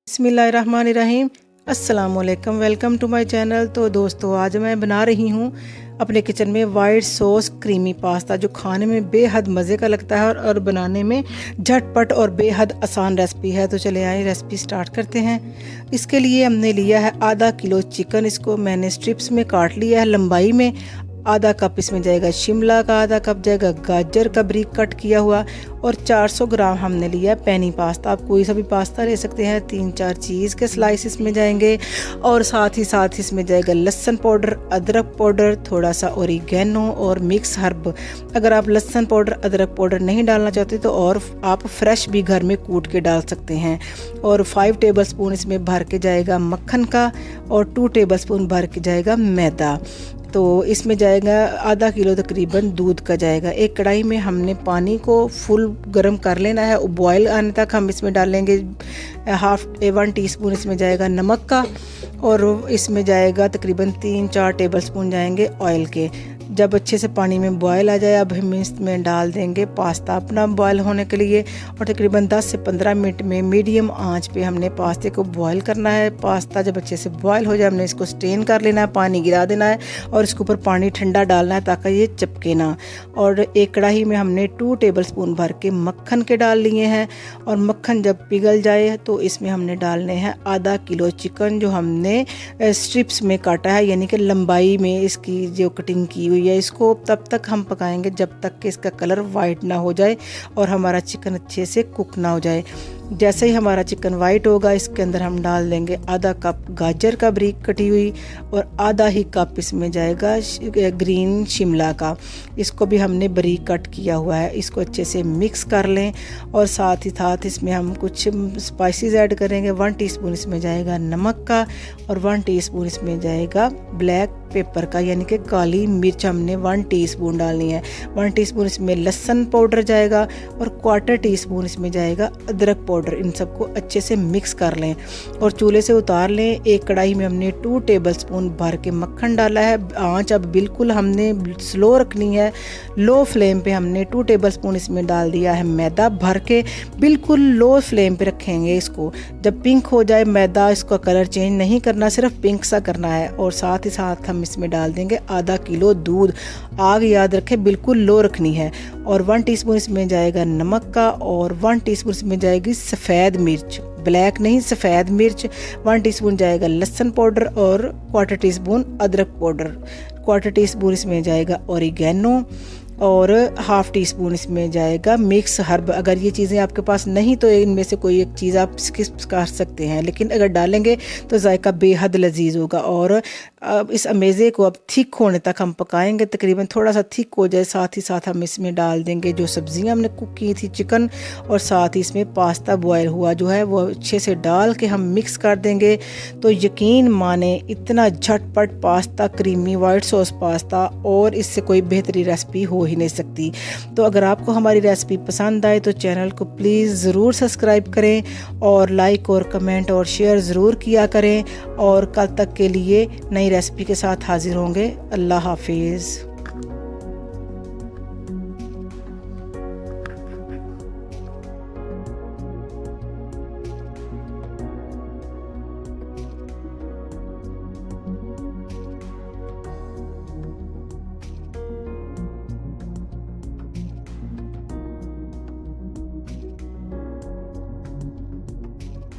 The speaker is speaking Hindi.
बिस्मिल्लाहिर्रहमानिर्रहीम। अस्सलामुअलैकुम, वेलकम टू माय चैनल। तो दोस्तों, आज मैं बना रही हूँ अपने किचन में वाइट सॉस क्रीमी पास्ता, जो खाने में बेहद मज़े का लगता है और बनाने में झटपट और बेहद आसान रेसिपी है। तो चले आए रेसिपी स्टार्ट करते हैं। इसके लिए हमने लिया है आधा किलो चिकन। इसको मैंने स्ट्रिप्स में काट लिया है लंबाई में। आधा कप इसमें जाएगा शिमला का, आधा कप जाएगा गाजर का बारीक कट किया हुआ, और 400 ग्राम हमने लिया पेनी पास्ता। आप कोई सा भी पास्ता ले सकते हैं। 3-4 चीज़ के स्लाइस इसमें जाएंगे, और साथ ही इसमें जाएगा लहसुन पाउडर, अदरक पाउडर, थोड़ा सा ओरिगेनो और मिक्स हर्ब। अगर आप लहसुन पाउडर, अदरक पाउडर नहीं डालना चाहते तो और आप फ्रेश भी घर में कूट के डाल सकते हैं। और 5 टेबल स्पून इसमें भर के जाएगा मक्खन का, और 2 टेबल स्पून भर के जाएगा मैदा। तो इसमें जाएगा आधा किलो तकरीबन दूध का जाएगा। एक कढ़ाई में हमने पानी को फुल गर्म कर लेना है। बॉयल आने तक हम इसमें डालेंगे 1 टीस्पून इसमें जाएगा नमक का, और इसमें जाएगा तकरीबन 3-4 टेबल स्पून जाएंगे ऑयल के। जब अच्छे से पानी में बॉयल आ जाए, अब हम इसमें डाल देंगे पास्ता अपना बॉयल होने के लिए, और तकरीबन 10 से 15 मिनट में मीडियम आंच पे हमने पास्ते को बॉयल करना है। पास्ता जब अच्छे से बॉयल हो जाए, हमने इसको स्टेन कर लेना है, पानी गिरा देना है, और इसके ऊपर पानी ठंडा डालना है ताकि ये चिपके ना। और एक कढ़ाई में हमने 2 टेबल स्पून भर के मक्खन के डाल लिए हैं, और मक्खन जब पिघल जाए तो इसमें हमने डालने हैं आधा किलो चिकन, जो हमने स्ट्रिप्स में काटा है, यानी कि लंबाई में इसकी जो कटिंग की हुई है। इसको तब तक हम पकाएंगे जब तक कि इसका कलर वाइट ना हो जाए और हमारा चिकन अच्छे से कुक ना हो जाए। जैसे ही हमारा चिकन वाइट होगा, इसके अंदर हम डाल देंगे आधा कप गाजर का बारीक कटी हुई, और आधा ही कप इसमें जाएगा ग्रीन शिमला का। इसको भी हमने बारीक कट किया हुआ है। इसको अच्छे से मिक्स कर लें, और साथ इसमें हम कुछ स्पाइसेस ऐड करेंगे। 1 टीस्पून इसमें जाएगा नमक का, और 1 टीस्पून इसमें जाएगा ब्लैक पेपर का, यानी कि काली मिर्च हमने 1 टीस्पून डालनी है। 1 टीस्पून इसमें लहसुन पाउडर जाएगा, और 1/4 टीस्पून इसमें जाएगा अदरक पाउडर। इन सबको अच्छे से मिक्स कर लें और चूल्हे से उतार लें। एक कढ़ाई में हमने 2 टेबल स्पून भर के मक्खन डाला है। आंच अब बिल्कुल हमने स्लो रखनी है। लो फ्लेम पे हमने 2 टेबल स्पून इसमें डाल दिया है मैदा भर के। बिल्कुल लो फ्लेम पे रखेंगे इसको। जब पिंक हो जाए मैदा, इसका कलर चेंज नहीं करना, सिर्फ पिंक सा करना है। और साथ ही साथ हम इसमें डाल देंगे आधा किलो दूध। आग याद रखें बिल्कुल लो रखनी है। और 1 टीस्पून इसमें जाएगा नमक का, और 1 टीस्पून इसमें जाएगी सफ़ेद मिर्च, ब्लैक नहीं सफ़ेद मिर्च। 1 टीस्पून जाएगा लहसुन पाउडर, और 1/4 टीस्पून अदरक पाउडर। 1/4 टीस्पून इसमें जाएगा ओरिगेनो, और 1/2 टीस्पून इसमें जाएगा मिक्स हर्ब। अगर ये चीज़ें आपके पास नहीं तो इनमें से कोई एक चीज़ आप स्किप कर सकते हैं, लेकिन अगर डालेंगे तो जायका बेहद लजीज होगा। और इस अमेज़े को अब थिक होने तक हम पकाएंगे, तकरीबन थोड़ा सा थिक हो जाए। साथ ही साथ हम इसमें डाल देंगे जो सब्जियां हमने कुक की थी, चिकन, और साथ ही इसमें पास्ता बॉयल हुआ जो है वो अच्छे से डाल के हम मिक्स कर देंगे। तो यकीन माने इतना झटपट pasta, creamy white sauce pasta, और इससे कोई बेहतरीन रेसिपी हो ही नहीं सकती। तो अगर आपको हमारी रेसिपी पसंद आए तो चैनल को प्लीज़ ज़रूर सब्सक्राइब करें, और लाइक और कमेंट और शेयर ज़रूर किया करें। और कल तक के लिए नई रेसिपी के साथ हाजिर होंगे। अल्लाह हाफिज़।